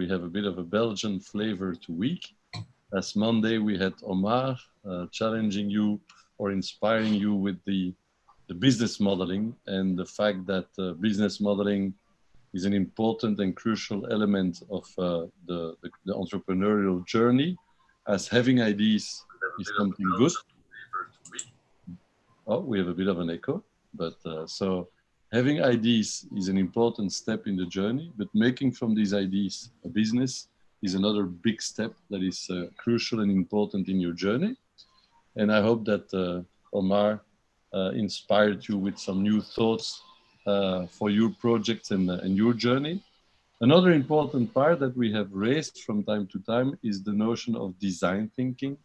we have a bit of a Belgian flavor to week. As Monday, we had Omar challenging you or inspiring you with the business modeling and the fact that business modeling is an important and crucial element of the entrepreneurial journey, as having ideas is something good. Oh, we have a bit of an echo, but so having ideas is an important step in the journey, but making from these ideas a business is another big step that is crucial and important in your journey. And I hope that Omar inspired you with some new thoughts for your projects and your journey. Another important part that we have raised from time to time is the notion of design thinking,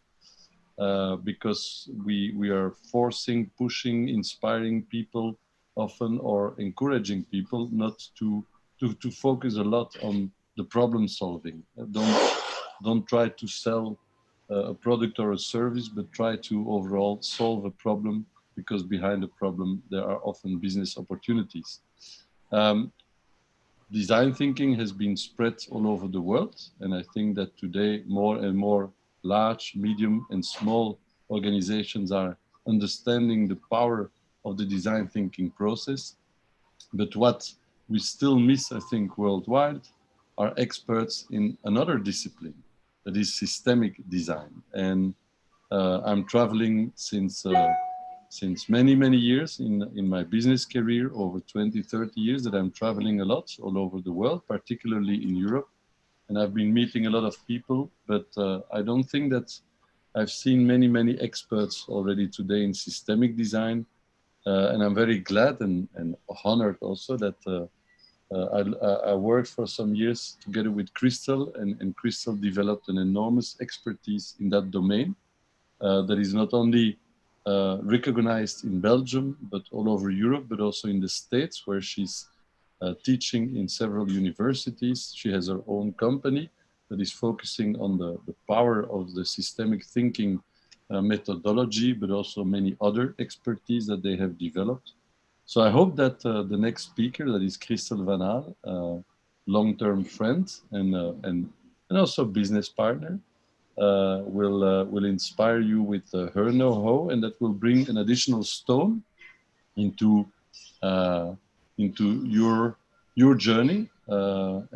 because we are forcing, pushing, inspiring people often, or encouraging people not to focus a lot on the problem solving. Don't try to sell a product or a service, but try to overall solve a problem, because behind the problem there are often business opportunities. Design thinking has been spread all over the world, and I think that today more and more large, medium and small organizations are understanding the power of the design thinking process. But what we still miss, I think, worldwide are experts in another discipline, that is systemic design. And I'm traveling since many years in my business career, over 20-30 years that I'm traveling a lot all over the world, particularly in Europe. And I've been meeting a lot of people, but I don't think that I've seen many experts already today in systemic design. And I'm very glad and honored also that I worked for some years together with Kristel, and Kristel developed an enormous expertise in that domain that is not only recognized in Belgium, but all over Europe, but also in the States, where she's teaching in several universities. She has her own company that is focusing on the power of the systemic thinking methodology, but also many other expertise that they have developed. So I hope that the next speaker, that is Kristel Van Ael, long-term friend and also business partner, will inspire you with her know-how, and that will bring an additional stone into your journey,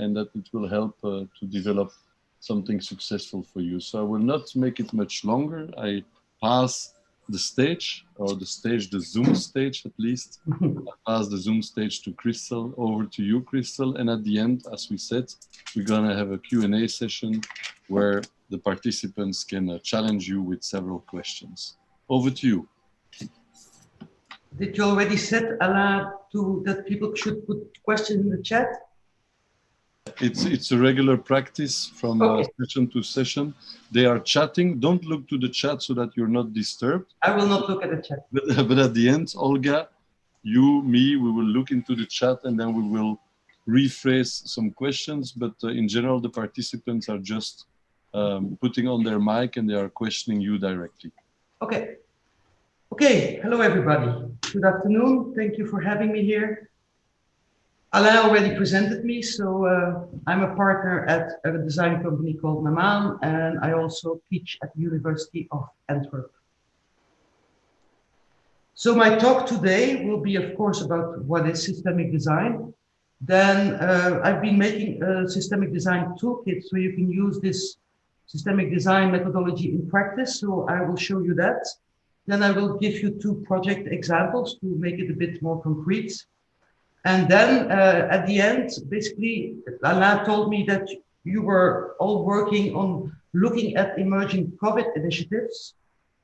and that it will help to develop something successful for you. So I will not make it much longer. I pass the stage, or the Zoom stage at least. I pass the Zoom stage to Kristel. Over to you, Kristel. And at the end, as we said, we're gonna have a Q&A session where the participants can challenge you with several questions. Over to you. Did you already set, Alain, that people should put questions in the chat? It's a regular practice from session to session. They are chatting. Don't look to the chat so that you're not disturbed. I will not look at the chat. But at the end, Olga, you, me, we will look into the chat, and then we will rephrase some questions. But in general, the participants are just putting on their mic and they are questioning you directly. Okay. Okay. Hello, everybody. Good afternoon. Thank you for having me here. Alain already presented me, so I'm a partner at a design company called Namaan, and I also teach at the University of Antwerp. So my talk today will be, of course, about what is systemic design. Then I've been making a systemic design toolkit, so you can use this systemic design methodology in practice. So I will show you that. Then I will give you 2 project examples to make it a bit more concrete. And then at the end, basically, Alain told me that you were all working on looking at emerging COVID initiatives.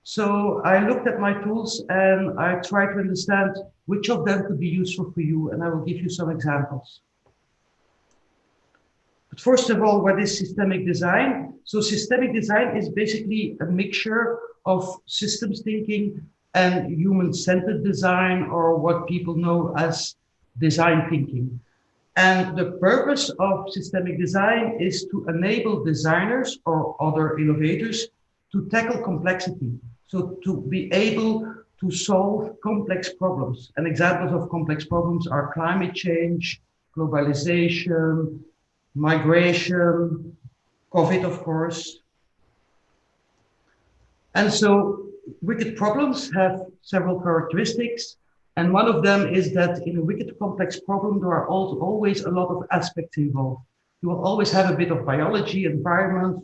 So I looked at my tools and I tried to understand which of them could be useful for you, and I will give you some examples. But first of all, what is systemic design? So systemic design is basically a mixture of systems thinking and human-centered design, or what people know as design thinking. And the purpose of systemic design is to enable designers or other innovators to tackle complexity. So to be able to solve complex problems. And examples of complex problems are climate change, globalization, migration, COVID, of course. And so wicked problems have several characteristics. And one of them is that in a wicked complex problem, there are always a lot of aspects involved. You will always have a bit of biology, environment,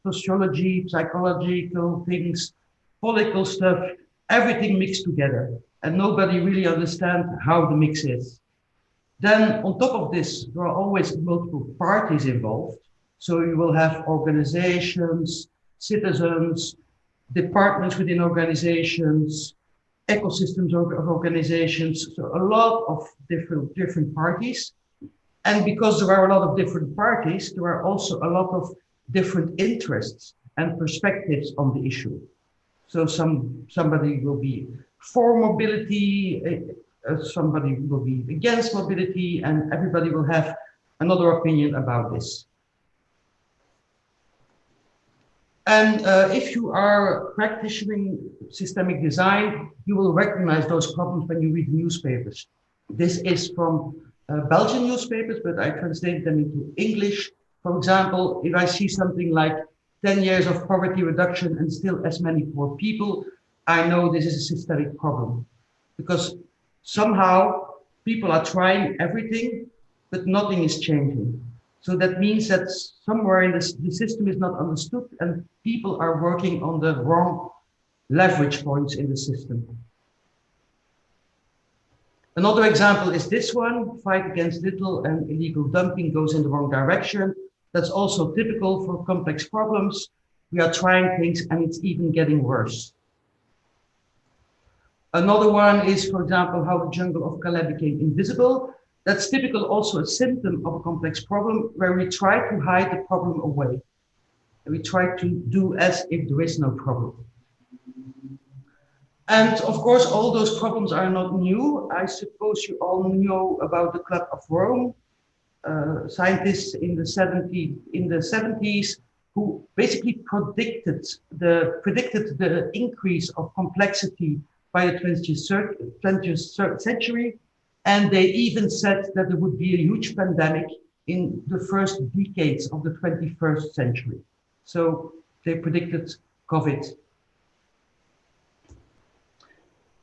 sociology, psychological things, political stuff, everything mixed together. And nobody really understands how the mix is. Then on top of this, there are always multiple parties involved. So you will have organizations, citizens, departments within organizations, ecosystems of organizations, so a lot of different parties. And because there are a lot of different parties, there are also a lot of different interests and perspectives on the issue. So somebody will be for mobility, somebody will be against mobility, and everybody will have another opinion about this. And if you are practicing systemic design, you will recognize those problems when you read newspapers. This is from Belgian newspapers, but I translated them into English. For example, if I see something like 10 years of poverty reduction and still as many poor people, I know this is a systemic problem. Because somehow people are trying everything, but nothing is changing. So that means that somewhere in this, the system is not understood and people are working on the wrong leverage points in the system. Another example is this one, fight against little and illegal dumping goes in the wrong direction. That's also typical for complex problems. We are trying things and it's even getting worse. Another one is, for example, how the jungle of Calais became invisible. That's typical also a symptom of a complex problem where we try to hide the problem away. And we try to do as if there is no problem. And of course, all those problems are not new. I suppose you all know about the Club of Rome, scientists in the 70s who basically predicted the increase of complexity by the 20th century. And they even said that there would be a huge pandemic in the first decades of the 21st century. So they predicted COVID.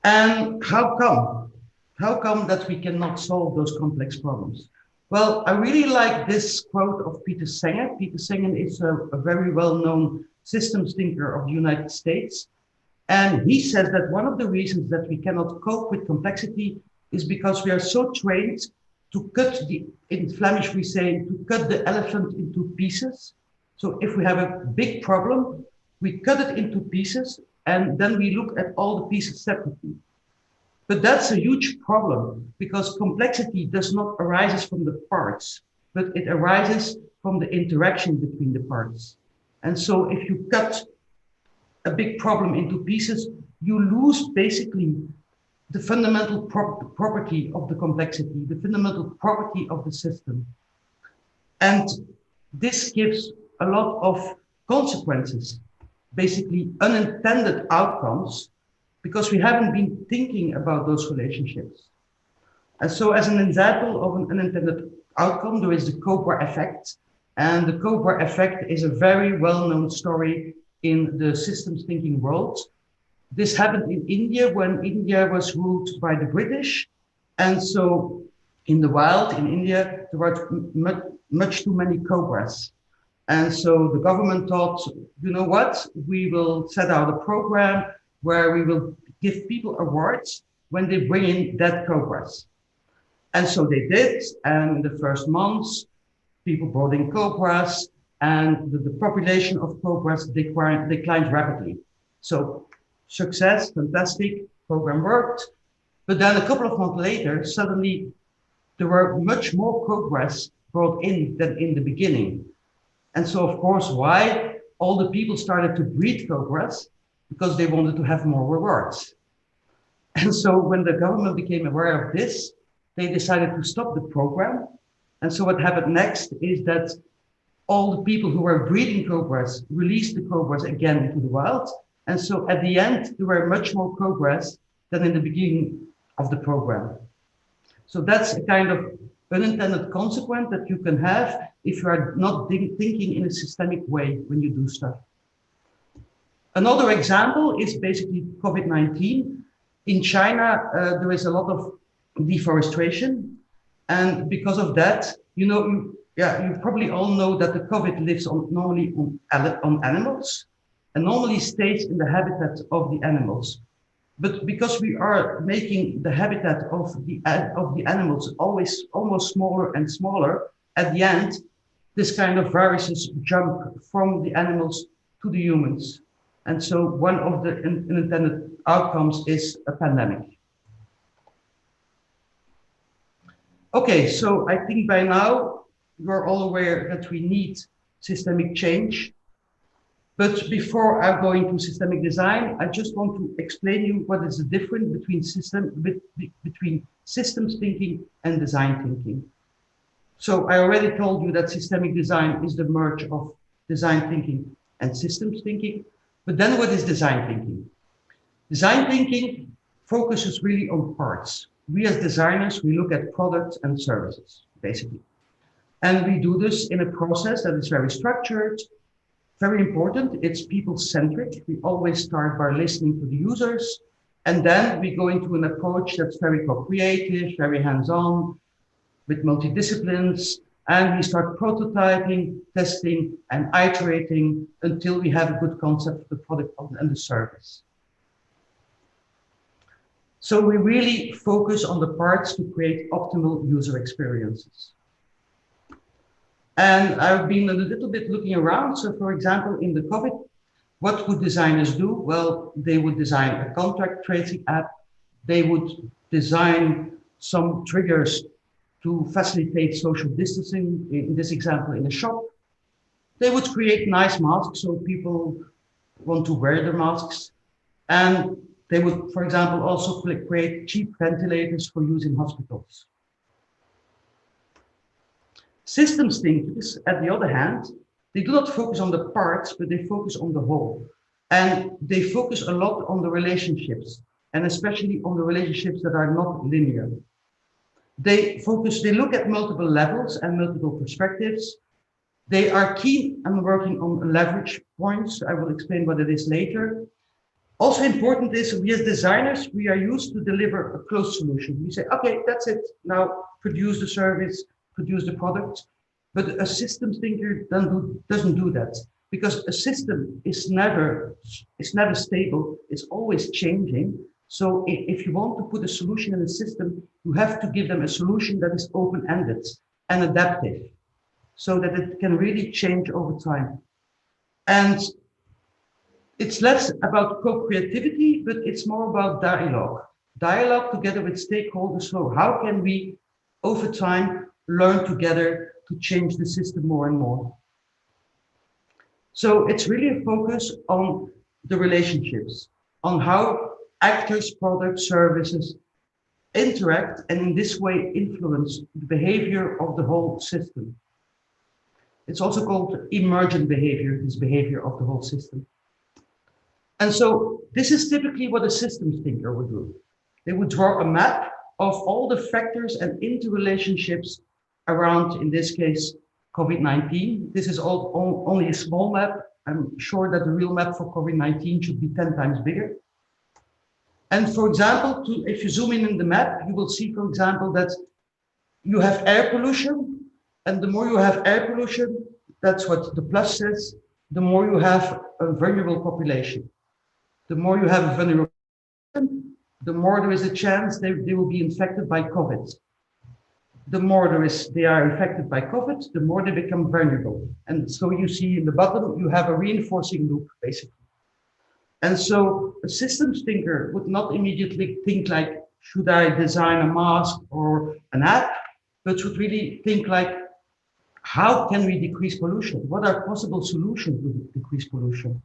And how come? How come that we cannot solve those complex problems? Well, I really like this quote of Peter Singer. Peter Singer is a very well-known systems thinker of the United States. And he says that one of the reasons that we cannot cope with complexity is because we are so trained to cut in Flemish we say, to cut the elephant into pieces. So if we have a big problem, we cut it into pieces and then we look at all the pieces separately. But that's a huge problem because complexity does not arise from the parts, but it arises from the interaction between the parts. And so if you cut a big problem into pieces, you lose basically the fundamental property of the complexity, the fundamental property of the system. And this gives a lot of consequences, basically unintended outcomes, because we haven't been thinking about those relationships. And so as an example of an unintended outcome, there is the Cobra effect. And the Cobra effect is a very well-known story in the systems thinking world. This happened in India when India was ruled by the British. And so in the wild in India, there were much too many cobras. And so the government thought, you know what, we will set out a program where we will give people awards when they bring in dead cobras. And so they did. And in the first months, people brought in cobras and the population of cobras declined rapidly. So success, fantastic, program worked. But then a couple of months later, suddenly there were much more cobras brought in than in the beginning. And so, of course, why? All the people started to breed cobras because they wanted to have more rewards. And so when the government became aware of this, they decided to stop the program. And so what happened next is that all the people who were breeding cobras released the cobras again into the wild. And so at the end, there were much more cobras than in the beginning of the program. So that's a kind of unintended consequence that you can have if you are not thinking in a systemic way when you do stuff. Another example is basically COVID-19. In China, there is a lot of deforestation. And because of that, you probably all know that the COVID lives normally on animals and normally stays in the habitat of the animals. But because we are making the habitat of the animals always almost smaller and smaller, at the end, this kind of viruses jump from the animals to the humans. And so one of the unintended outcomes is a pandemic. Okay, so I think by now you're all aware that we need systemic change. But before I go into systemic design, I just want to explain you what is the difference between systems thinking and design thinking. So I already told you that systemic design is the merge of design thinking and systems thinking. But then what is design thinking? Design thinking focuses really on parts. We as designers, we look at products and services, basically. And we do this in a process that is very structured, very important. It's people-centric. We always start by listening to the users. And then we go into an approach that's very co-creative, very hands-on, with multidisciplines. And we start prototyping, testing, and iterating until we have a good concept of the product and the service. So we really focus on the parts to create optimal user experiences. And I've been a little bit looking around. So for example, in the COVID, what would designers do? Well, they would design a contact tracing app. They would design some triggers to facilitate social distancing, in this example, in a shop. They would create nice masks so people want to wear their masks. And they would, for example, also create cheap ventilators for use in hospitals. Systems thinkers, at the other hand, they do not focus on the parts, but they focus on the whole. And they focus a lot on the relationships, and especially on the relationships that are not linear. They look at multiple levels and multiple perspectives. They are keen on working on leverage points. I will explain what it is later. Also important is we as designers, we are used to deliver a closed solution. We say, okay, that's it. Now produce the service, produce the product. But a systems thinker doesn't do that, because a system is never stable. It's always changing. So if you want to put a solution in a system, you have to give them a solution that is open-ended and adaptive, so that it can really change over time. And it's less about co-creativity, but it's more about dialogue. Dialogue together with stakeholders. So how can we, over time, learn together to change the system more and more? So it's really a focus on the relationships, on how actors, products, services interact, and in this way influence the behavior of the whole system. It's also called emergent behavior, this behavior of the whole system. And so this is typically what a systems thinker would do. They would draw a map of all the factors and interrelationships around, in this case, COVID-19. This is only a small map. I'm sure that the real map for COVID-19 should be 10 times bigger. And for example, if you zoom in the map, you will see, for example, that you have air pollution. And the more you have air pollution, that's what the plus says, the more you have a vulnerable population. The more you have a vulnerable population, the more there is a chance they will be infected by COVID. The more they are infected by COVID, the more they become vulnerable. And so you see in the bottom, you have a reinforcing loop, basically. And so a systems thinker would not immediately think like, should I design a mask or an app, but would really think like, how can we decrease pollution? What are possible solutions to decrease pollution?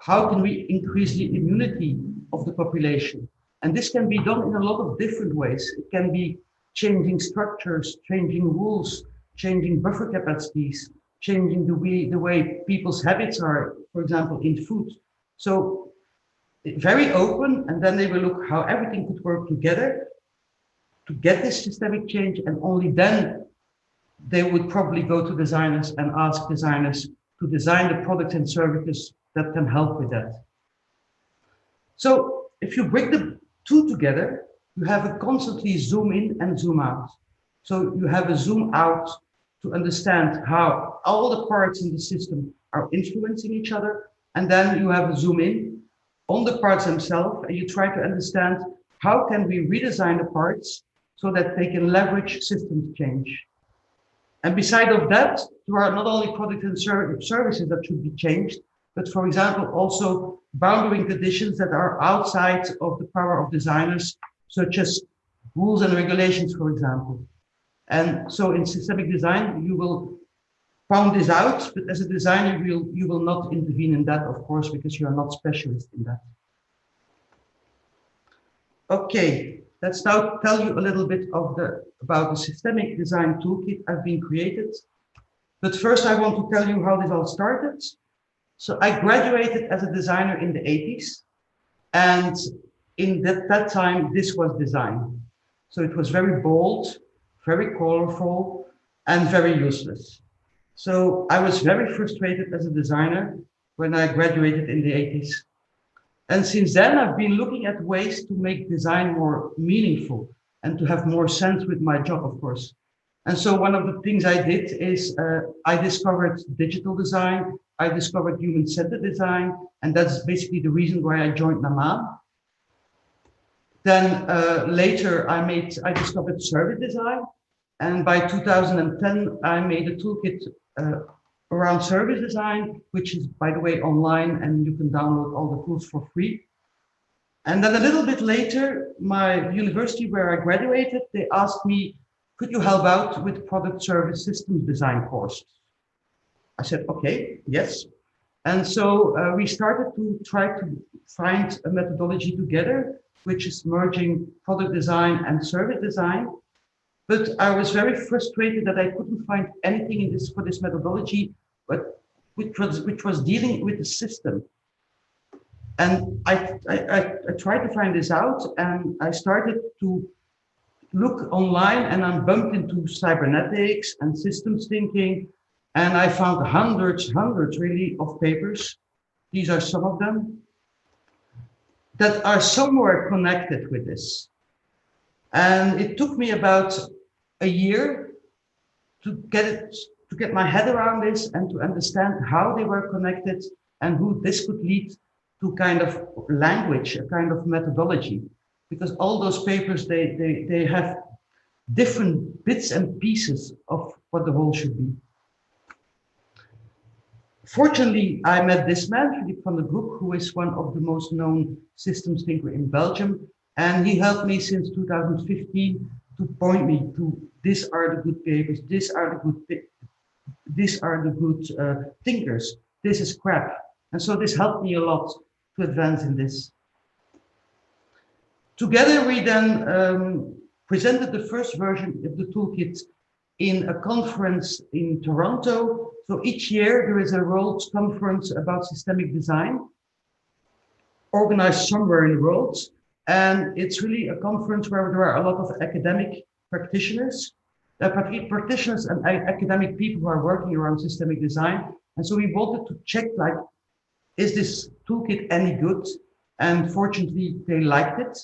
How can we increase the immunity of the population? And this can be done in a lot of different ways. It can be changing structures, changing rules, changing buffer capacities, changing the way people's habits are, for example, in food. So very open, and then they will look how everything could work together. to get this systemic change, and only then they would probably go to designers and ask designers to design the products and services that can help with that. So if you bring the two together, you have a constantly zoom in and zoom out. So you have a zoom out to understand how all the parts in the system are influencing each other. And then you have a zoom in on the parts themselves, and you try to understand how can we redesign the parts so that they can leverage systems change. And beside of that, there are not only products and services that should be changed, but for example, also boundary conditions that are outside of the power of designers, such as rules and regulations, for example. And so in systemic design, you will found this out, but as a designer, you will not intervene in that, of course, because you are not specialist in that. Okay, let's now tell you a little bit about the systemic design toolkit I've been created. But first, I want to tell you how this all started. So I graduated as a designer in the 80s, and in that time, this was design. So it was very bold, very colorful, and very useless. So I was very frustrated as a designer when I graduated in the 80s. And since then, I've been looking at ways to make design more meaningful and to have more sense with my job, of course. And so one of the things I did is I discovered digital design, I discovered human-centered design, and that's basically the reason why I joined NAMAN. Then later I discovered service design, and by 2010 I made a toolkit around service design, which is, by the way, online, and you can download all the tools for free. And then a little bit later, my university where I graduated, they asked me, could you help out with product service systems design courses? I said, okay, yes. And so we started to try to find a methodology together, which is merging product design and service design. But I was very frustrated that I couldn't find anything for this methodology, but which was dealing with the system. And I tried to find this out, and I started to look online, and I bumped into cybernetics and systems thinking, and I found hundreds really of papers. These are some of them that are somewhere connected with this. And it took me about a year to get my head around this and to understand how they were connected and who this could lead to kind of language, a kind of methodology. Because all those papers, they have different bits and pieces of what the whole should be. Fortunately, I met this man, Philippe van der Broek, who is one of the most known systems thinkers in Belgium. And he helped me since 2015 to point me to these are the good papers, these are the good thinkers, this is crap. And so this helped me a lot to advance in this. Together, we then presented the first version of the toolkit in a conference in Toronto. So each year there is a world conference about systemic design, organized somewhere in the world. And it's really a conference where there are a lot of academic practitioners, practitioners and academic people who are working around systemic design. And so we wanted to check, like, is this toolkit any good? And fortunately, they liked it.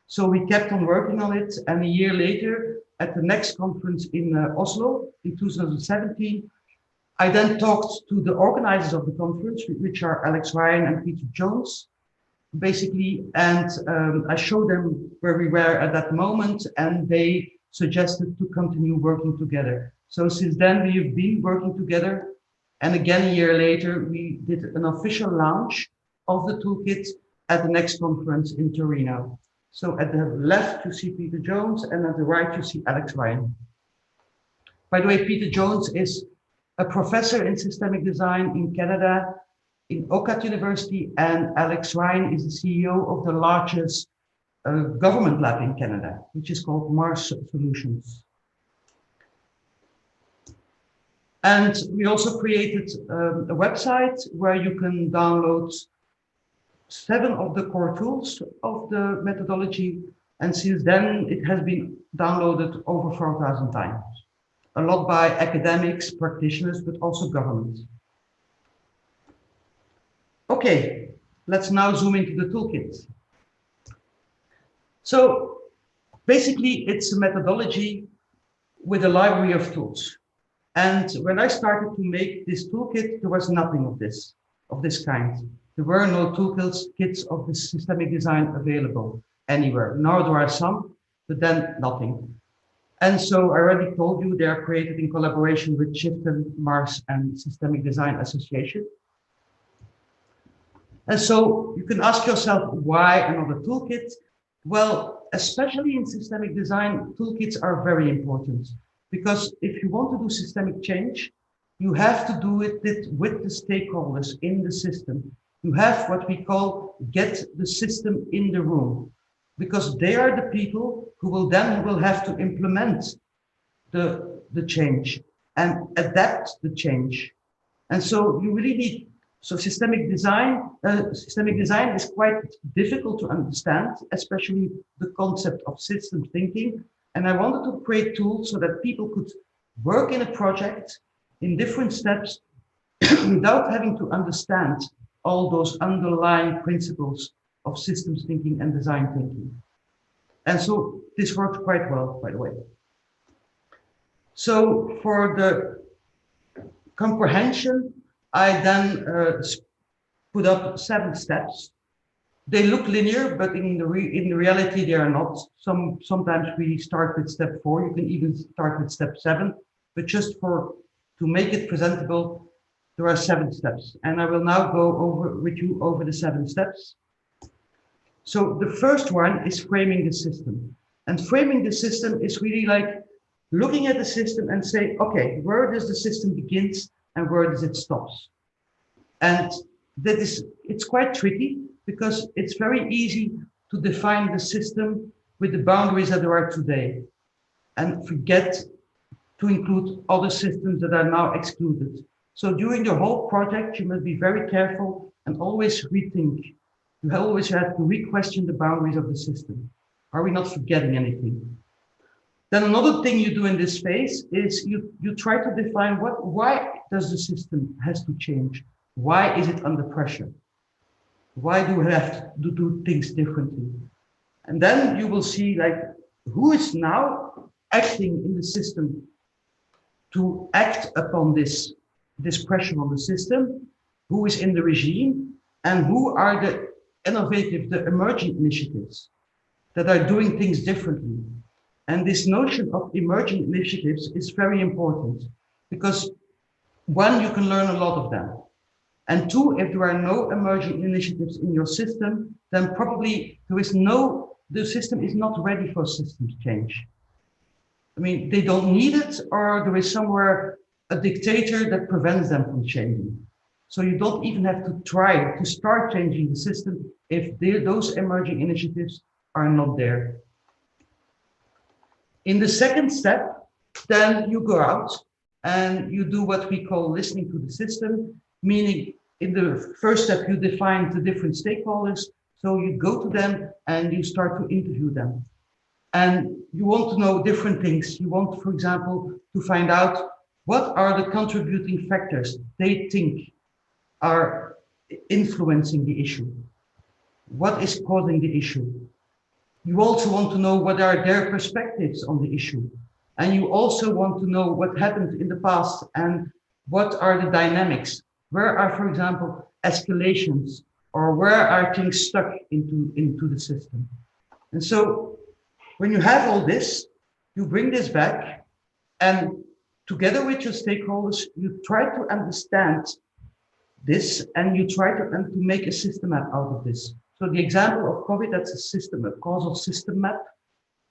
So we kept on working on it. And a year later, at the next conference in Oslo in 2017, I then talked to the organizers of the conference, which are Alex Ryan and Peter Jones, basically. And I showed them where we were at that moment, and they suggested to continue working together. So since then, we have been working together. And again, a year later, we did an official launch of the toolkit at the next conference in Torino. So at the left, you see Peter Jones, and at the right, you see Alex Ryan. By the way, Peter Jones is a professor in systemic design in Canada, in OCAD University, and Alex Ryan is the CEO of the largest government lab in Canada, which is called Mars Solutions. And we also created a website where you can download 7 of the core tools of the methodology. And since then, it has been downloaded over 4,000 times. A lot by academics, practitioners, but also governments. Okay, let's now zoom into the toolkit. So basically, it's a methodology with a library of tools. And when I started to make this toolkit, there was nothing of this kind. There were no toolkits of this systemic design available anywhere. Now there are some, but then nothing. And so I already told you they are created in collaboration with Shiften, Mars, and Systemic Design Association. And so you can ask yourself, why another toolkit? Well, especially in systemic design, toolkits are very important, because if you want to do systemic change, you have to do it with the stakeholders in the system. You have what we call get the system in the room, because they are the people who will have to implement the change and adapt the change. And so you really need, so systemic design is quite difficult to understand, especially the concept of system thinking. And I wanted to create tools so that people could work in a project in different steps without having to understand all those underlying principles of systems thinking and design thinking. And so this worked quite well, by the way. So for the comprehension, I then put up 7 steps. They look linear, but in reality, they are not. Sometimes we start with step 4. You can even start with step 7. But just to make it presentable, there are 7 steps. And I will now go with you over the 7 steps. So the first one is framing the system. And framing the system is really like looking at the system and say, okay, where does the system begins and where does it stops? And it's quite tricky, because it's very easy to define the system with the boundaries that there are today and forget to include other systems that are now excluded. So during the whole project, you must be very careful and always rethink. You always have to re-question the boundaries of the system. Are we not forgetting anything? Then another thing you do in this phase is you try to define why does the system has to change? Why is it under pressure? Why do we have to do things differently? And then you will see like who is now acting in the system to act upon this pressure on the system, who is in the regime, and who are the innovative, the emerging initiatives that are doing things differently. And this notion of emerging initiatives is very important, because 1, you can learn a lot of them. And 2, if there are no emerging initiatives in your system, then probably the system is not ready for systems change. I mean, they don't need it, or there is somewhere a dictator that prevents them from changing. So you don't even have to try to start changing the system if those emerging initiatives are not there. In the second step, then you go out and you do what we call listening to the system, meaning in the first step, you define the different stakeholders. So you go to them and you start to interview them. And you want to know different things. You want, for example, to find out what are the contributing factors they think are influencing the issue. What is causing the issue? You also want to know what are their perspectives on the issue. And you also want to know what happened in the past and what are the dynamics. Where are, for example, escalations, or where are things stuck into the system? And so when you have all this, you bring this back, and together with your stakeholders, you try to understand this, and you try to make a system map out of this. So the example of COVID, that's a causal system map.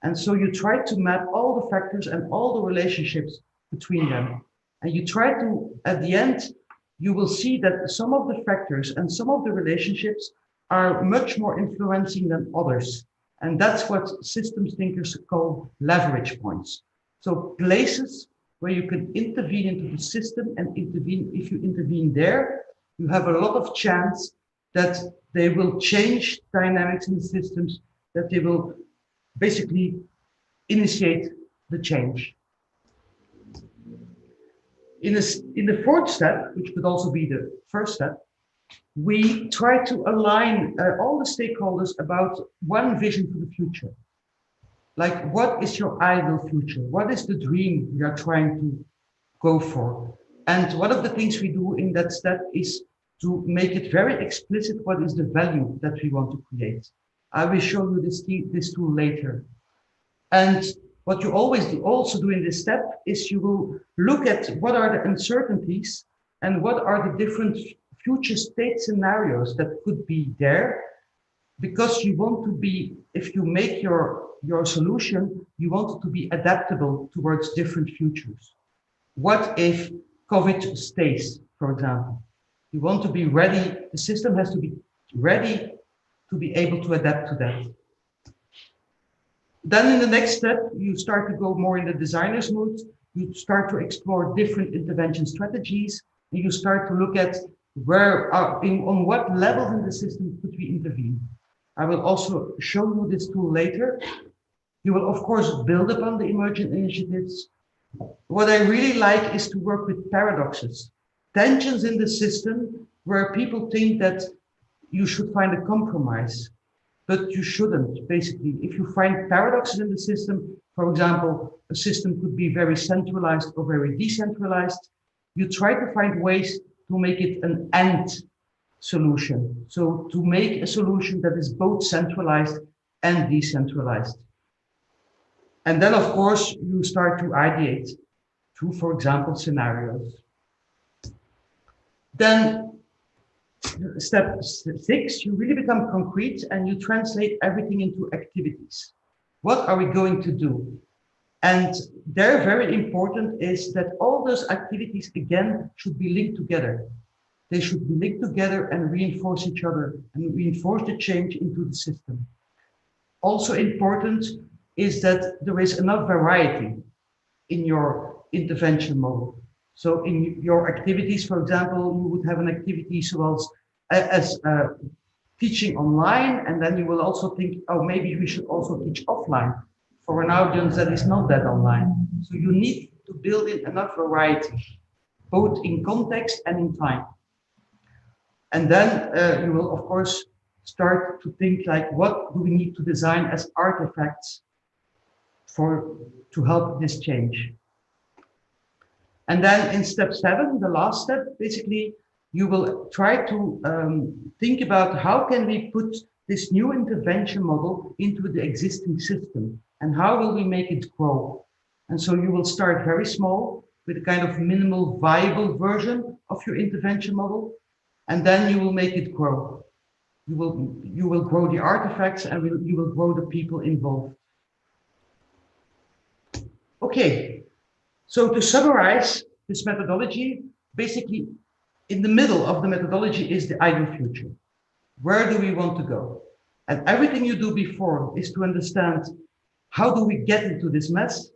And so you try to map all the factors and all the relationships between them. And you try to, at the end, you will see that some of the factors and some of the relationships are much more influencing than others. And that's what systems thinkers call leverage points. So places where you can intervene into the system, and if you intervene there, you have a lot of chance that they will change dynamics in the systems, that they will basically initiate the change. In the fourth step, which could also be the first step, we try to align all the stakeholders about one vision for the future. Like, what is your ideal future? What is the dream you are trying to go for? And one of the things we do in that step is to make it very explicit what is the value that we want to create. I will show you this tool later. And what you also do in this step is you will look at what are the uncertainties and what are the different future state scenarios that could be there, because you want to be, if you make your solution, you want it to be adaptable towards different futures. What if COVID stays, for example? You want to be ready, the system has to be ready to be able to adapt to that. Then in the next step, you start to go more in the designer's mode. You start to explore different intervention strategies. And you start to look at on what levels in the system could we intervene. I will also show you this tool later. You will, of course, build upon the emergent initiatives. What I really like is to work with paradoxes, tensions in the system where people think that you should find a compromise, but you shouldn't. Basically, if you find paradoxes in the system, for example, a system could be very centralized or very decentralized, you try to find ways to make it an and solution. So to make a solution that is both centralized and decentralized. And then, of course, you start to ideate through, for example, scenarios. Then step 6, you really become concrete and you translate everything into activities. What are we going to do? And there, very important is that all those activities, again, should be linked together. They should be linked together and reinforce each other and reinforce the change into the system. Also important is that there is enough variety in your intervention model. So in your activities, for example, you would have an activity as teaching online, and then you will also think, oh, maybe we should also teach offline for an audience that is not that online. So you need to build in enough variety, both in context and in time. And then you will, of course, start to think like, what do we need to design as artifacts to help this change? And then in step 7, the last step, basically, you will try to think about how can we put this new intervention model into the existing system and how will we make it grow? And so you will start very small with a kind of minimal viable version of your intervention model, and then you will make it grow. You will grow the artifacts and you will grow the people involved. Okay, so to summarize this methodology, basically in the middle of the methodology is the ideal future. Where do we want to go? And everything you do before is to understand how do we get into this mess,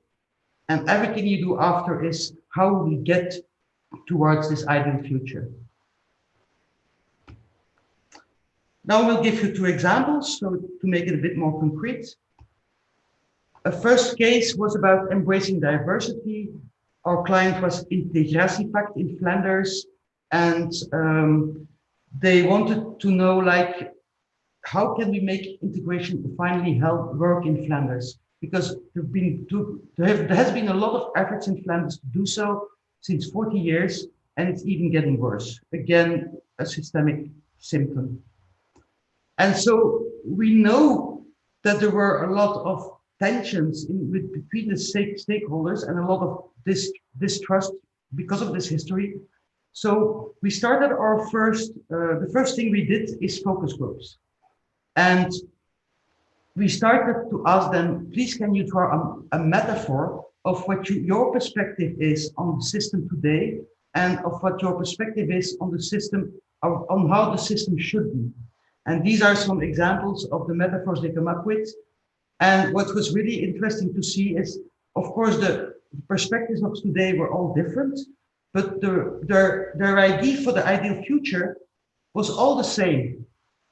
and everything you do after is how we get towards this ideal future. Now we'll give you 2 examples, so to make it a bit more concrete. A first case was about embracing diversity. Our client was Integratiepact in Flanders, and they wanted to know, like, how can we make integration finally work in Flanders? Because there has been a lot of efforts in Flanders to do so since 40 years, and it's even getting worse. Again, a systemic symptom. And so we know that there were a lot of tensions between the stakeholders and a lot of distrust because of this history. So we started our the first thing we did is focus groups. And we started to ask them, please, can you draw a metaphor of what your perspective is on the system today and of what your perspective is on the system, on how the system should be. And these are some examples of the metaphors they come up with. And what was really interesting to see is, of course, the perspectives of today were all different, but their idea for the ideal future was all the same.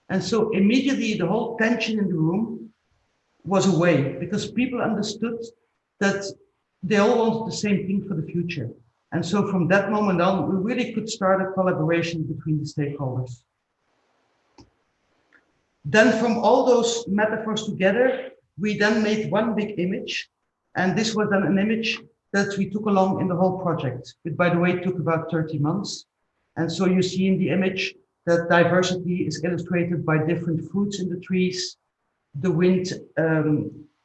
And so immediately the whole tension in the room was away because people understood that they all wanted the same thing for the future. And so from that moment on, we really could start a collaboration between the stakeholders. Then from all those metaphors together, we then made one big image. And this was then an image that we took along in the whole project. It, by the way, took about 30 months. And so you see in the image that diversity is illustrated by different fruits in the trees. The wind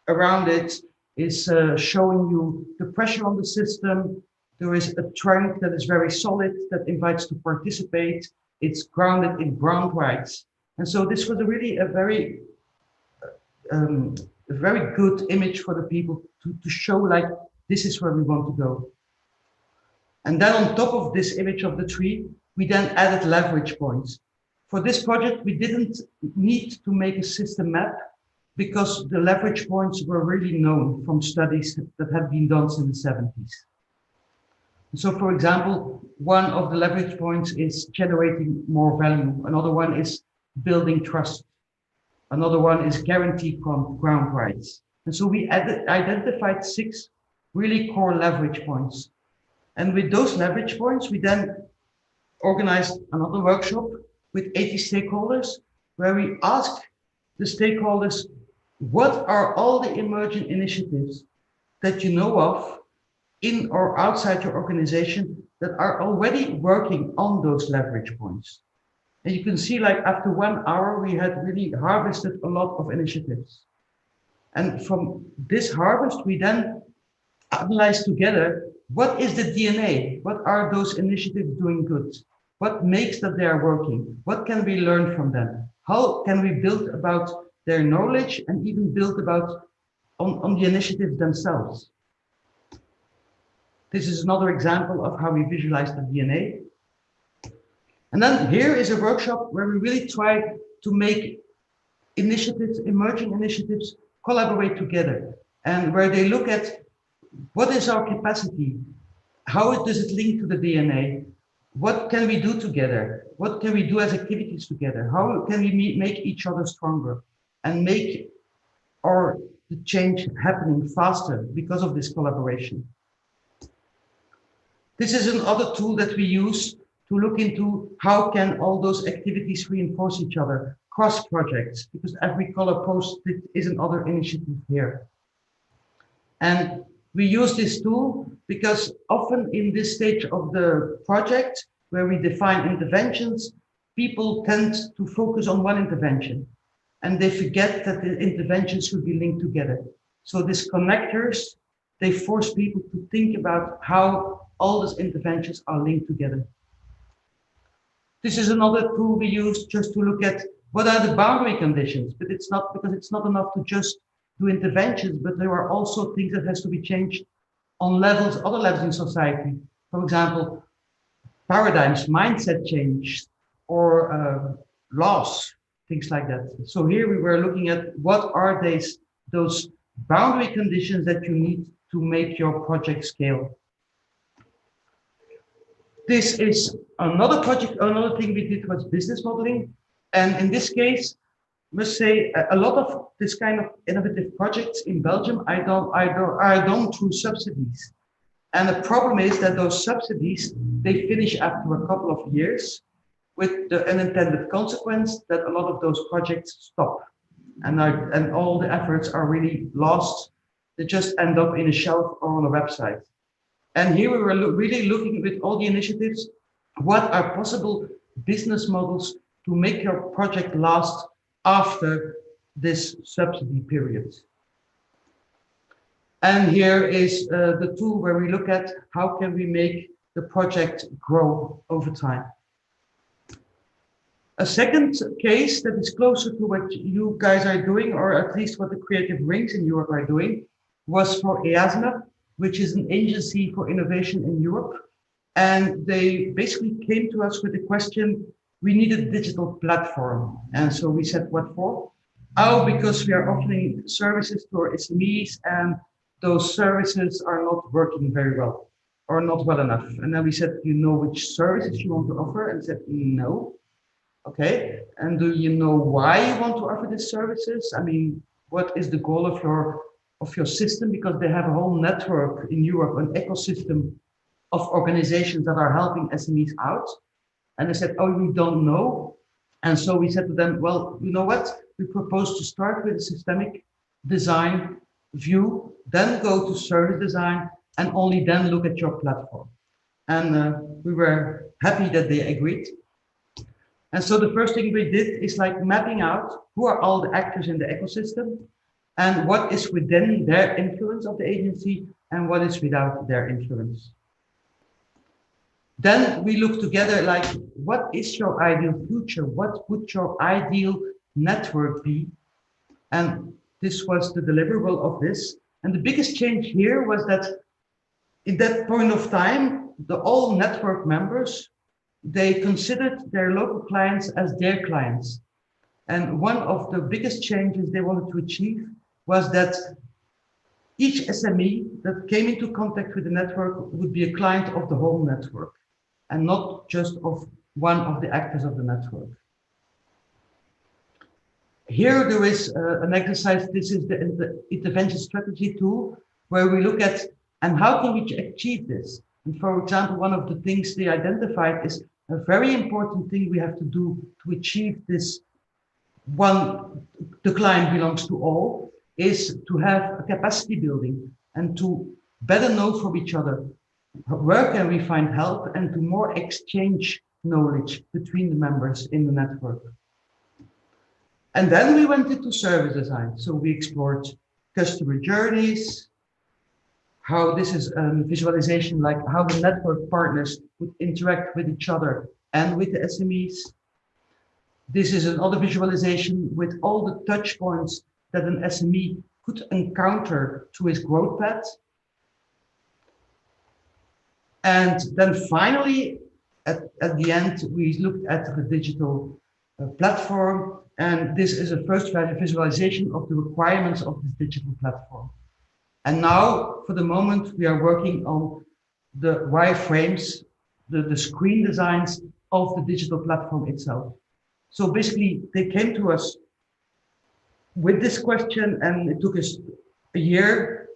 around it is showing you the pressure on the system. There is a trunk that is very solid that invites to participate. It's grounded in ground rights. And so this was really a very good image for the people to show like, this is where we want to go. And then on top of this image of the tree, we then added leverage points. For this project, we didn't need to make a system map because the leverage points were really known from studies that had been done since the 70s. So for example, one of the leverage points is generating more value. Another one is building trust. Another one is guaranteed ground rights. And so we identified 6 really core leverage points. And with those leverage points, we then organized another workshop with 80 stakeholders, where we asked the stakeholders, what are all the emerging initiatives that you know of in or outside your organization that are already working on those leverage points? And you can see, like, after 1 hour, we had really harvested a lot of initiatives. And from this harvest, we then analyzed together, what is the DNA? What are those initiatives doing good? What makes that they are working? What can we learn from them? How can we build about their knowledge and even build about on the initiatives themselves? This is another example of how we visualize the DNA. And then here is a workshop where we really try to make initiatives, emerging initiatives, collaborate together, and where they look at what is our capacity? How does it link to the DNA? What can we do together? What can we do as activities together? How can we make each other stronger and make the change happening faster because of this collaboration? This is another tool that we use to look into how can all those activities reinforce each other, cross projects, because every color posted is another initiative here. And we use this tool because often in this stage of the project, where we define interventions, people tend to focus on one intervention and they forget that the interventions should be linked together. So these connectors, they force people to think about how all these interventions are linked together. This is another tool we use just to look at what are the boundary conditions, but it's not because it's not enough to just do interventions, but there are also things that has to be changed on levels, other levels in society. For example, paradigms, mindset change, or laws, things like that. So here we were looking at what are those boundary conditions that you need to make your project scale. This is another project, another thing we did was business modeling. And in this case, I must say a lot of this kind of innovative projects in Belgium are done through subsidies. And the problem is that those subsidies, they finish after a couple of years with the unintended consequence that a lot of those projects stop. And all the efforts are really lost. They just end up in a shelf or on a website. And here we were really looking with all the initiatives, what are possible business models to make your project last after this subsidy period. And here is the tool where we look at how can we make the project grow over time. A second case that is closer to what you guys are doing, or at least what the creative rings in Europe are doing, was for EASME, which is an agency for innovation in Europe. And they basically came to us with the question, we need a digital platform. And so we said, what for? Oh, because we are offering services to our SMEs and those services are not working very well or not well enough. And then we said, you know which services you want to offer? And said, no. Okay. And do you know why you want to offer these services? I mean, what is the goal of your system, because they have a whole network in Europe, an ecosystem of organizations that are helping SMEs out. And they said, oh, we don't know. And so we said to them, well, you know what? We propose to start with a systemic design view, then go to service design, and only then look at your platform. And we were happy that they agreed. And so the first thing we did is like mapping out who are all the actors in the ecosystem and what is within their influence of the agency and what is without their influence. Then we look together like, what is your ideal future? What would your ideal network be? And this was the deliverable of this. And the biggest change here was that in that point of time, all network members, they considered their local clients as their clients. And one of the biggest changes they wanted to achieve was that each SME that came into contact with the network would be a client of the whole network and not just of one of the actors of the network. Here there is an exercise. This is the intervention strategy tool where we look at and how can we achieve this? And for example, one of the things they identified is a very important thing we have to do to achieve this one, the client belongs to all, is to have a capacity building and to better know from each other where can we find help and to more exchange knowledge between the members in the network. And then we went into service design. So we explored customer journeys, how this is a visualization, like how the network partners would interact with each other and with the SMEs. This is another visualization with all the touch points that an SME could encounter to his growth path. And then finally, at the end, we looked at the digital platform. And this is a first visualization of the requirements of this digital platform. And now, for the moment, we are working on the wireframes, the screen designs of the digital platform itself. So basically, they came to us with this question, and it took us a year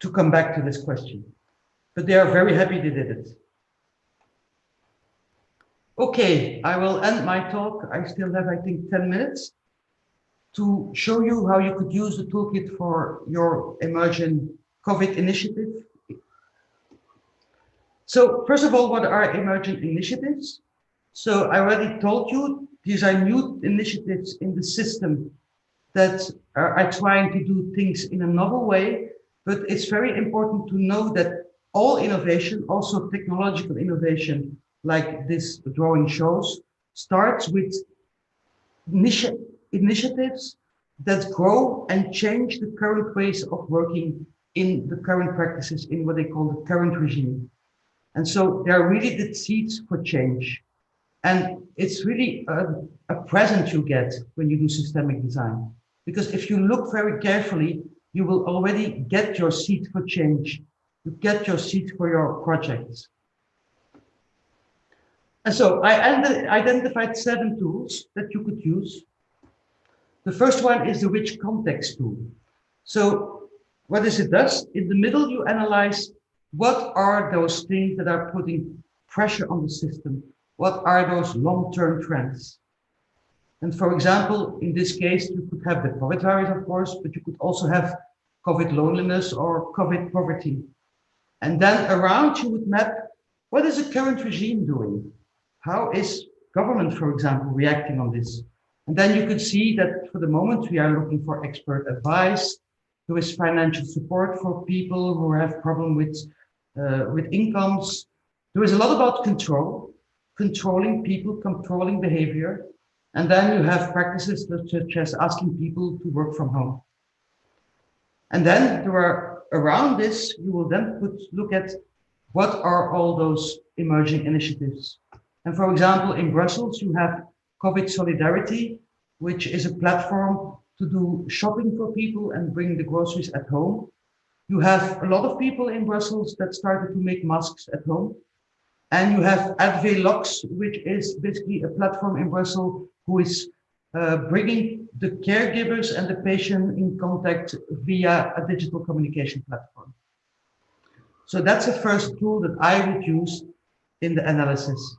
to come back to this question. But they are very happy they did it. Okay, I will end my talk. I still have, I think, 10 minutes to show you how you could use the toolkit for your emerging COVID initiative. So first of all, what are emerging initiatives? So I already told you, these are new initiatives in the system that are trying to do things in a novel way, but it's very important to know that all innovation, also technological innovation, like this drawing shows, starts with initiatives that grow and change the current ways of working in the current practices in what they call the current regime. And so they're really the seeds for change. And it's really a present you get when you do systemic design. Because if you look very carefully, you will already get your seed for change. You get your seed for your projects. And so I identified 7 tools that you could use. The first one is the rich context tool. So what does? In the middle, you analyze what are those things that are putting pressure on the system? What are those long-term trends? And for example, in this case, you could have the COVID virus, of course, but you could also have COVID loneliness or COVID poverty. And then around you would map, what is the current regime doing? How is government, for example, reacting on this? And then you could see that for the moment, we are looking for expert advice. There is financial support for people who have problems with incomes. There is a lot about control, controlling people, controlling behavior. And then you have practices such as asking people to work from home. And then there are, around this, you will then look at what are all those emerging initiatives. And for example, in Brussels, you have COVID Solidarity, which is a platform to do shopping for people and bring the groceries at home. You have a lot of people in Brussels that started to make masks at home. And you have Advelox, which is basically a platform in Brussels who is bringing the caregivers and the patient in contact via a digital communication platform. So that's the first tool that I would use in the analysis.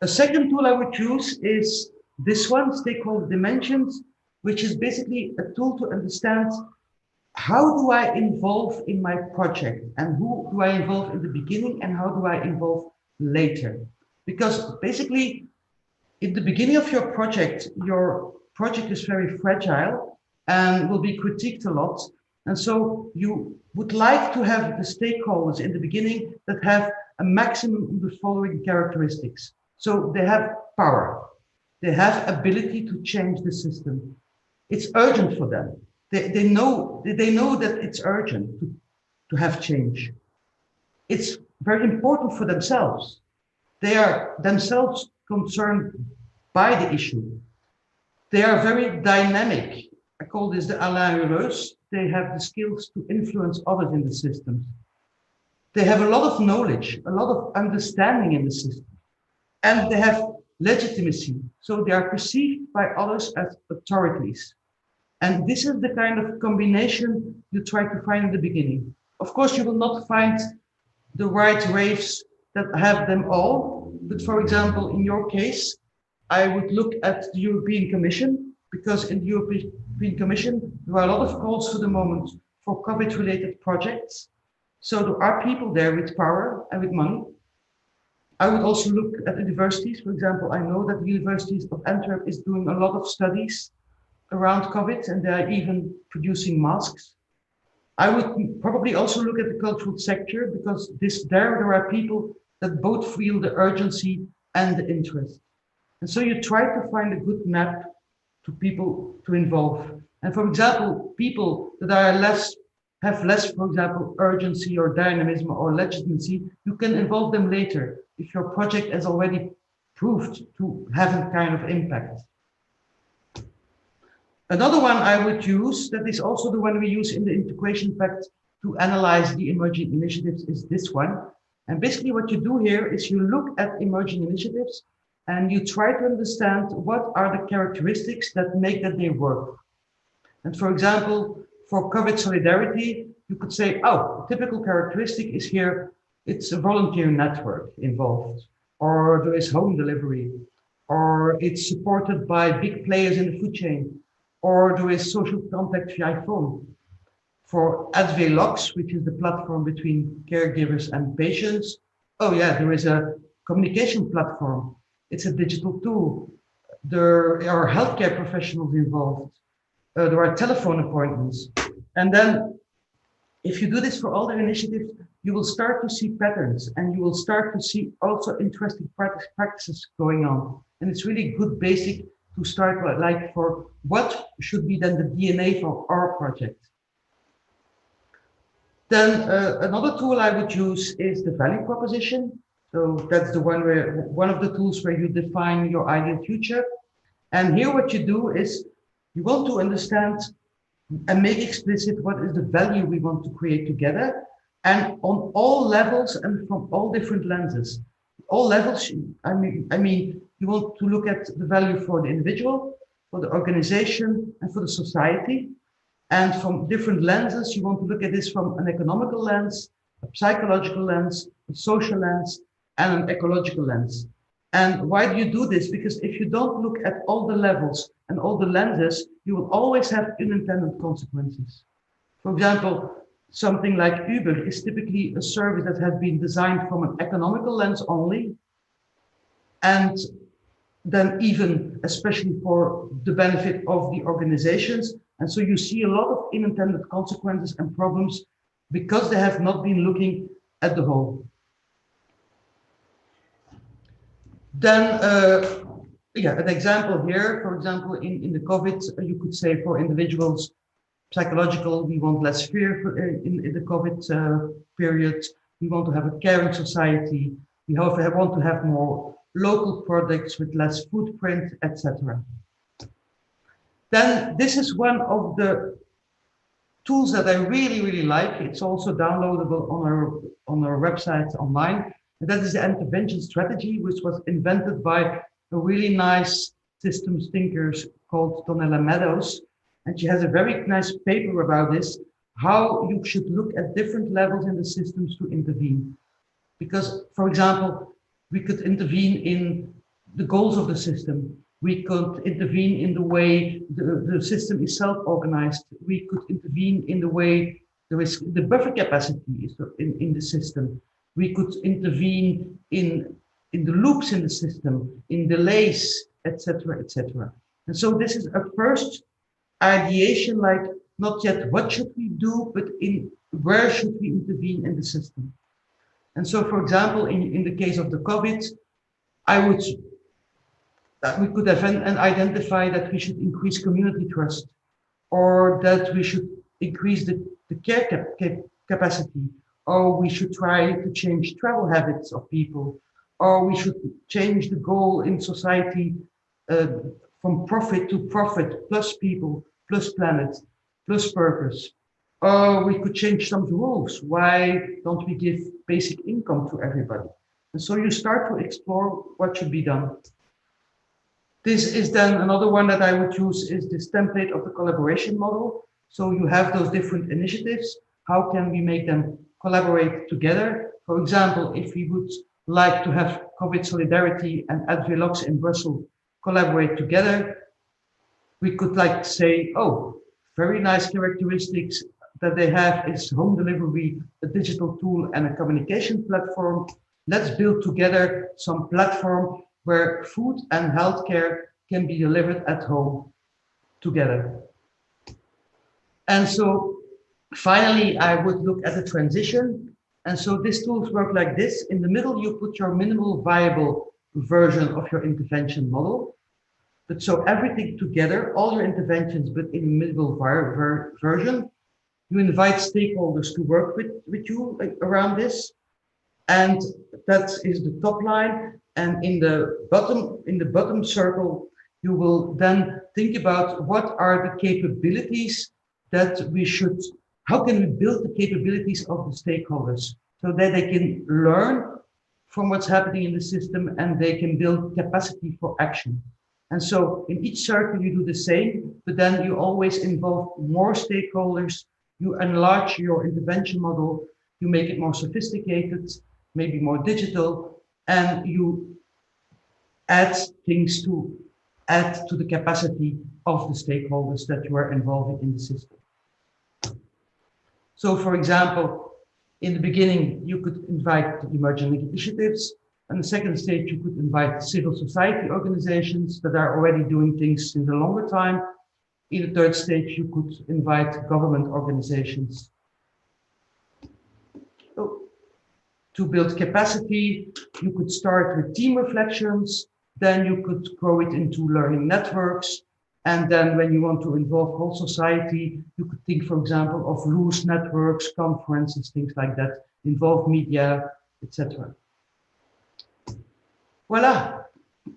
A second tool I would use is this one, stakeholder dimensions, which is basically a tool to understand how do I involve in my project and who do I involve in the beginning and how do I involve later? Because basically, in the beginning of your project is very fragile and will be critiqued a lot. And so you would like to have the stakeholders in the beginning that have a maximum of the following characteristics. So they have power, they have ability to change the system. It's urgent for them. They know that it's urgent to have change. It's very important for themselves. They are themselves concerned by the issue. They are very dynamic. I call this the Alain Heureuse. They have the skills to influence others in the systems. They have a lot of knowledge, a lot of understanding in the system, and they have legitimacy. So they are perceived by others as authorities. And this is the kind of combination you try to find in the beginning. Of course, you will not find the right raves that have them all. But for example, in your case, I would look at the European Commission, because in the European Commission, there are a lot of calls for the moment for COVID-related projects. So there are people there with power and with money. I would also look at universities. For example, I know that the University of Antwerp is doing a lot of studies around COVID, and they are even producing masks. I would probably also look at the cultural sector, because there are people that both feel the urgency and the interest. And so you try to find a good map to people to involve. And for example, people that are have less, for example, urgency or dynamism or legitimacy, you can involve them later if your project has already proved to have a kind of impact. Another one I would use, that is also the one we use in the integration pact to analyze the emerging initiatives, is this one. And basically what you do here is you look at emerging initiatives and you try to understand what are the characteristics that make that they work. And for example, for COVID solidarity, you could say, oh, a typical characteristic is here, it's a volunteer network involved, or there is home delivery, or it's supported by big players in the food chain, or there is social contact via phone. For Advelox, which is the platform between caregivers and patients, oh yeah, there is a communication platform. It's a digital tool. There are healthcare professionals involved. There are telephone appointments. And then if you do this for all the initiatives, you will start to see patterns, and you will start to see also interesting practices going on. And it's really good basic to start like for what should be then the DNA for our project. Then another tool I would use is the value proposition. So that's the one of the tools where you define your ideal future. And here what you do is you want to understand and make explicit what is the value we want to create together, and on all levels and from all different lenses. All levels, I mean, you want to look at the value for the individual, for the organization, and for the society. And from different lenses, you want to look at this from an economical lens, a psychological lens, a social lens, and an ecological lens. And why do you do this? Because if you don't look at all the levels and all the lenses, you will always have unintended consequences. For example, something like Uber is typically a service that has been designed from an economical lens only. And then even especially for the benefit of the organizations. And so you see a lot of unintended consequences and problems because they have not been looking at the whole. Then, yeah, an example here, for example, in the COVID, you could say for individuals, psychological, we want less fear in the COVID period. We want to have a caring society. We want to have more local products with less footprint, etc. Then this is one of the tools that I really, really like. It's also downloadable on our website online. And that is the intervention strategy, which was invented by a really nice systems thinkers called Donella Meadows, and she has a very nice paper about this, how you should look at different levels in the systems to intervene. Because, for example, we could intervene in the goals of the system. We could intervene in the way the system is self-organized. We could intervene in the way there is the buffer capacity is in the system. We could intervene in the loops in the system, in delays, etc., etc. And so this is a first ideation, like not yet what should we do, but in where should we intervene in the system. And so, for example, in the case of the COVID, I would that we could have identify that we should increase community trust, or that we should increase the care capacity, or we should try to change travel habits of people, or we should change the goal in society uh, from profit to profit plus people plus planet plus purpose. Or we could change some rules. Why don't we give basic income to everybody? And so you start to explore what should be done. This is then another one that I would use is this template of the collaboration model. So you have those different initiatives. How can we make them collaborate together? For example, if we would like to have COVID Solidarity and Advelox in Brussels collaborate together, we could like say, oh, very nice characteristics that they have is home delivery, a digital tool and a communication platform. Let's build together some platform where food and healthcare can be delivered at home together. And so finally, I would look at the transition. And so these tools work like this. In the middle, you put your minimal viable version of your intervention model. But so everything together, all your interventions, but in the minimal version, you invite stakeholders to work with you around this. And that is the top line. And in the bottom circle, you will then think about what are the capabilities that we should, how can we build the capabilities of the stakeholders so that they can learn from what's happening in the system and they can build capacity for action. And so in each circle, you do the same, but then you always involve more stakeholders, you enlarge your intervention model, you make it more sophisticated, maybe more digital, and you add things to add to the capacity of the stakeholders that you are involving in the system. So for example, in the beginning, you could invite the emerging initiatives. And the second stage, you could invite civil society organizations that are already doing things in the longer time. In the third stage, you could invite government organizations. So, to build capacity, you could start with team reflections, then you could grow it into learning networks. And then when you want to involve whole society, you could think, for example, of loose networks, conferences, things like that, involve media, etc. Voila,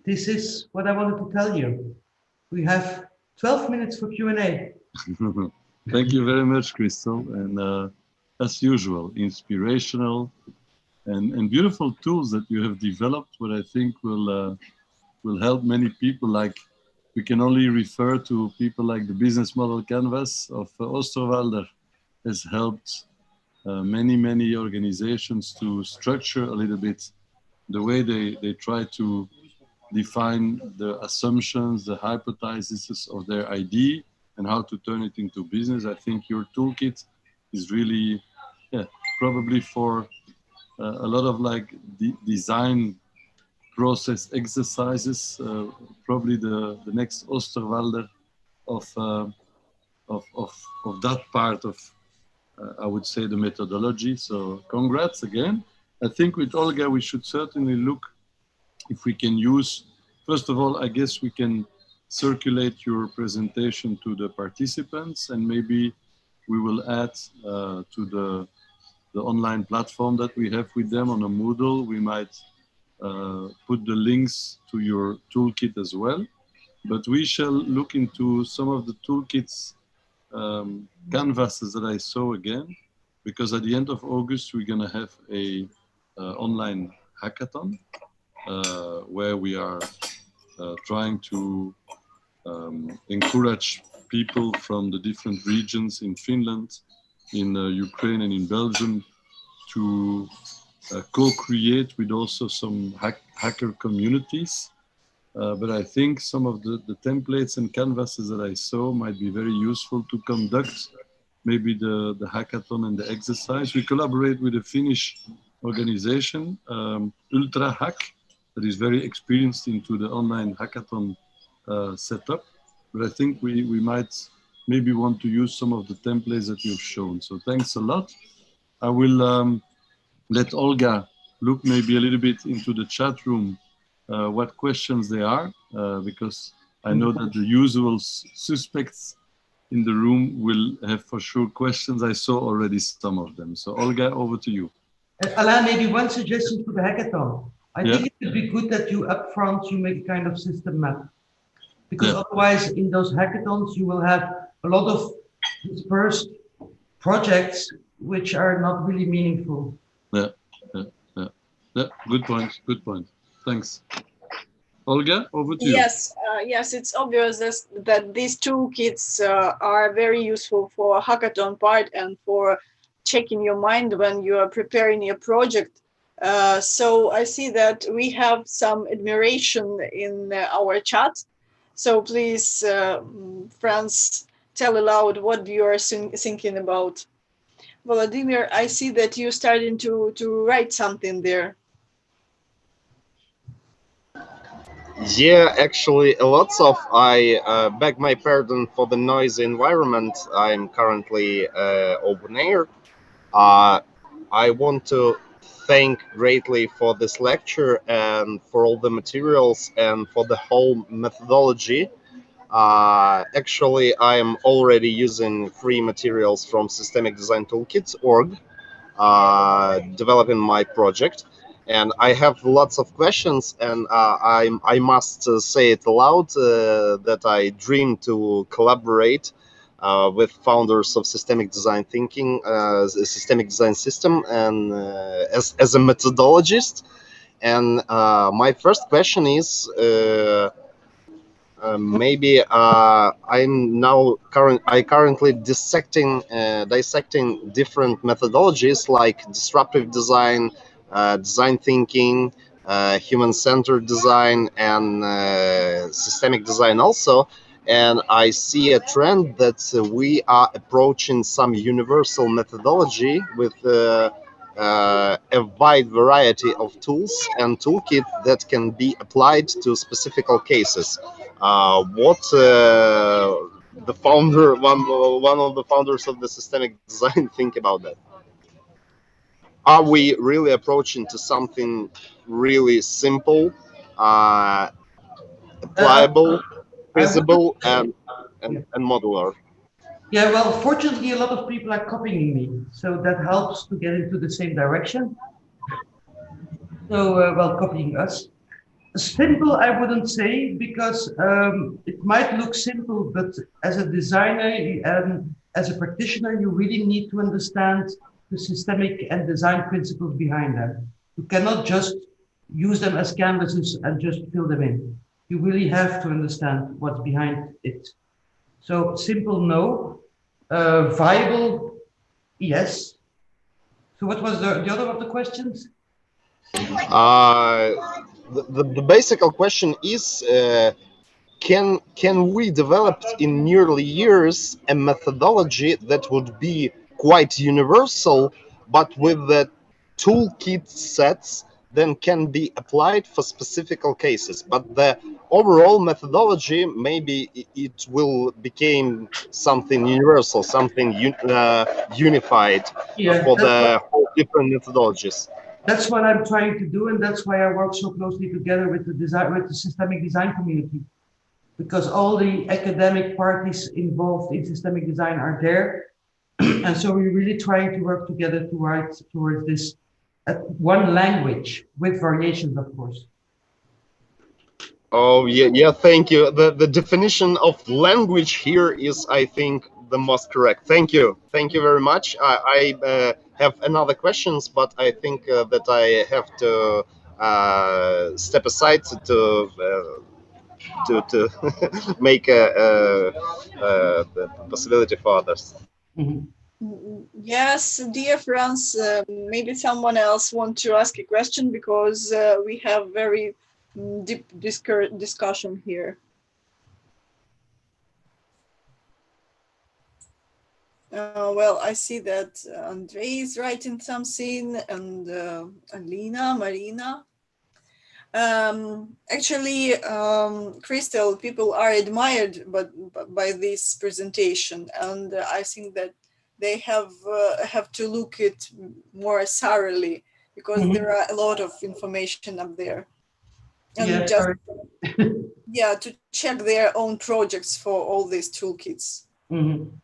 this is what I wanted to tell you. We have 12 minutes for Q&A. Thank you very much, Kristel. And as usual, inspirational and beautiful tools that you have developed, what I think will help many people. Like, we can only refer to people like the business model canvas of Osterwalder has helped many organizations to structure a little bit the way they try to define the assumptions, the hypotheses of their idea and how to turn it into business. I think your toolkit is really, probably for a lot of like design process exercises, probably the next Osterwalder of that part of, I would say, the methodology. So congrats again. I think with Olga, we should certainly look if we can use, first of all, I guess we can circulate your presentation to the participants, and maybe we will add to the online platform that we have with them on a Moodle. We might put the links to your toolkit as well. But we shall look into some of the toolkits canvases that I saw again, because at the end of August, we're going to have a online hackathon where we are trying to encourage people from the different regions in Finland, in Ukraine and in Belgium to co-create with also some hacker communities. But I think some of the templates and canvases that I saw might be very useful to conduct maybe the hackathon and the exercise. We collaborate with a Finnish organization, Ultra Hack, that is very experienced into the online hackathon setup. But I think we might maybe want to use some of the templates that you've shown. So thanks a lot. I will let Olga look maybe a little bit into the chat room, what questions there are, because I know that the usual suspects in the room will have for sure questions. I saw already some of them. So Olga, over to you. Alain, maybe one suggestion for the hackathon. I think it would be good that you upfront, you make a kind of system map. Because otherwise in those hackathons, you will have a lot of dispersed projects which are not really meaningful. Yeah, good point, good point. Thanks. Olga, over to you. Yes, it's obvious that these toolkits are very useful for hackathon part and for checking your mind when you are preparing your project. So I see that we have some admiration in our chat. So please, Franz, tell aloud what you are thinking about. Vladimir, I see that you're starting to write something there. Yeah, actually, lots of. I beg my pardon for the noisy environment. I'm currently open air. I want to thank greatly for this lecture and for all the materials and for the whole methodology. Actually, I am already using free materials from Systemic Design Toolkit.org, developing my project. And I have lots of questions, and I must say it aloud that I dream to collaborate with founders of systemic design thinking, systemic design system, and as a methodologist. And my first question is, maybe I'm now currently dissecting different methodologies like disruptive design, design thinking, human-centered design, and systemic design also. And I see a trend that we are approaching some universal methodology with a wide variety of tools and toolkit that can be applied to specific cases. What the founder, one of the founders of the systemic design, think about that? Are we really approaching to something really simple, applicable, feasible, and modular? Yeah, well, fortunately, a lot of people are copying me, so that helps to get into the same direction. So, well, copying us. Simple, I wouldn't say, because it might look simple, but as a designer and as a practitioner, you really need to understand the systemic and design principles behind them. You cannot just use them as canvases and just fill them in. You really have to understand what's behind it. So simple, no. Viable, yes. So what was the other of the questions? The basic question is, can we develop in nearly years a methodology that would be quite universal, but with the toolkit sets then can be applied for specific cases? But the overall methodology, maybe it will become something universal, something unified for the whole different methodologies. That's what I'm trying to do, and that's why I work so closely together with the systemic design community, because all the academic parties involved in systemic design are there, and so we're really trying to work together to write towards this one language with variations, of course. Oh yeah, thank you. The definition of language here is, I think, the most correct. Thank you very much. I have another questions, but I think that I have to step aside to to make the possibility for others. Mhm. Yes, dear friends, maybe someone else want to ask a question because we have very deep discussion here. Well, I see that Andre is writing something, and Alina, Marina. Actually, Kristel, people are admired by this presentation, and I think that they have to look it more thoroughly because there are a lot of information up there, and Yeah, just sorry. yeah, to check their own projects for all these toolkits. Mhm.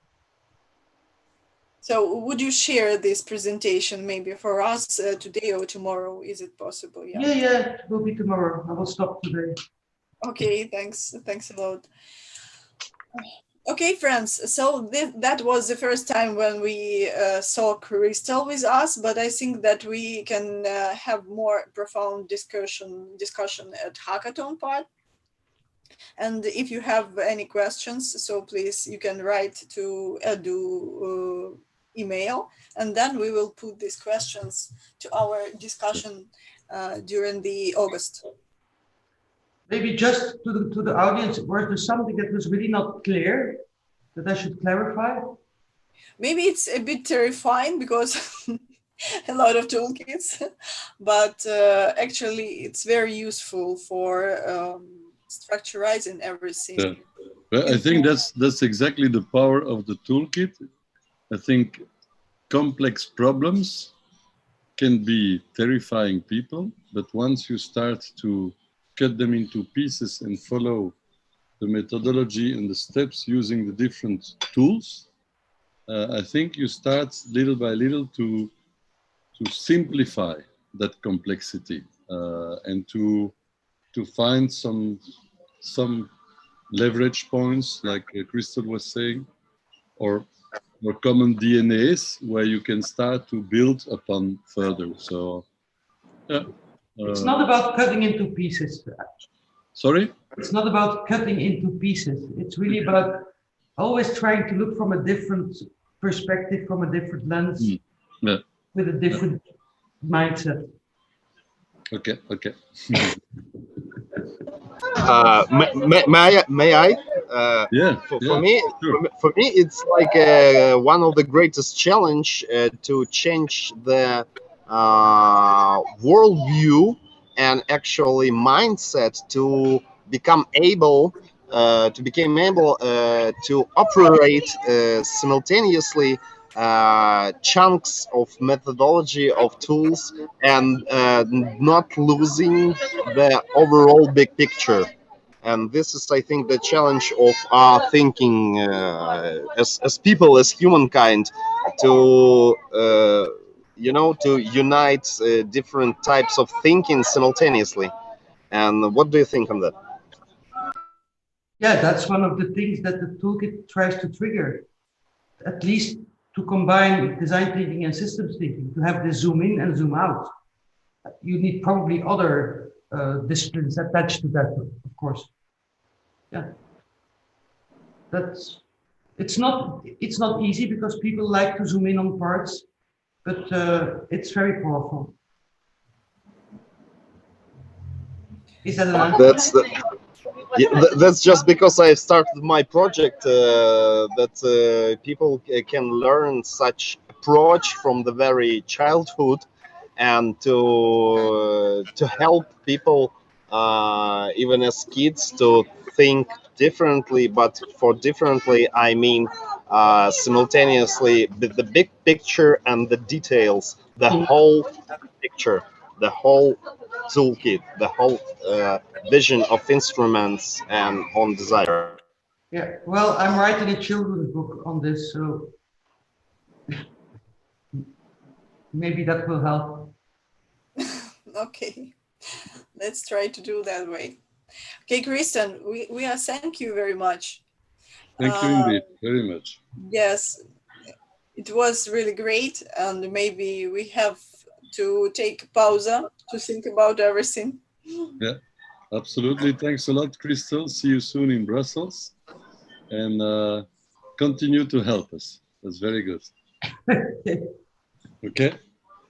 So would you share this presentation maybe for us today or tomorrow? Is it possible? Yeah. Yeah, it will be tomorrow. I will stop today. Okay, thanks a lot. Okay, friends, so that was the first time when we saw Kristel with us, but I think that we can have more profound discussion at hackathon part. And if you have any questions, so please, you can write to Edu email, and then we will put these questions to our discussion during the August. Maybe just to the audience, was there something that was really not clear that I should clarify? Maybe it's a bit terrifying because a lot of toolkits, but actually it's very useful for structurizing everything. Yeah. Well, I think that's exactly the power of the toolkit. I think complex problems can be terrifying people, but once you start to cut them into pieces and follow the methodology and the steps using the different tools, I think you start little by little to simplify that complexity and to find some leverage points, like Kristel was saying, or common DNAs where you can start to build upon further. So, yeah. It's not about cutting into pieces. Sorry? It's not about cutting into pieces. It's really about always trying to look from a different perspective, from a different lens, Yeah. with a different mindset. Okay. May I? Yeah. For me, sure. for me, it's like one of the greatest challenge to change the worldview and actually mindset to become able to operate simultaneously chunks of methodology of tools and not losing the overall big picture. And this is, I think, the challenge of our thinking as people, as humankind, to to unite different types of thinking simultaneously. And what do you think on that? Yeah, that's one of the things that the toolkit tries to trigger, at least to combine design thinking and systems thinking, to have the zoom in and zoom out. You need probably other disciplines attached to that, of course. Yeah, it's not easy because people like to zoom in on parts, but it's very powerful. Is that an answer? That's just because I started my project that people can learn such approach from the very childhood, and to help people even as kids to think differently. But for differently, I mean simultaneously the big picture and the details, the whole picture, the whole toolkit, the whole vision of instruments and on desire. Yeah, well, I'm writing a children's book on this, so maybe that will help. Okay, let's try to do that way. Okay, Kristen, we are thank you very much. Thank you indeed, very much. Yes, it was really great, and maybe we have to take a pause to think about everything. Yeah. Absolutely. Thanks a lot, Kristel. See you soon in Brussels. And continue to help us. That's very good. Okay.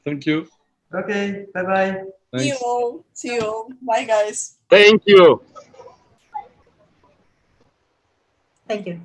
Thank you. Okay, bye-bye. See you Thanks. all. See you all. Bye, guys. Thank you. Thank you.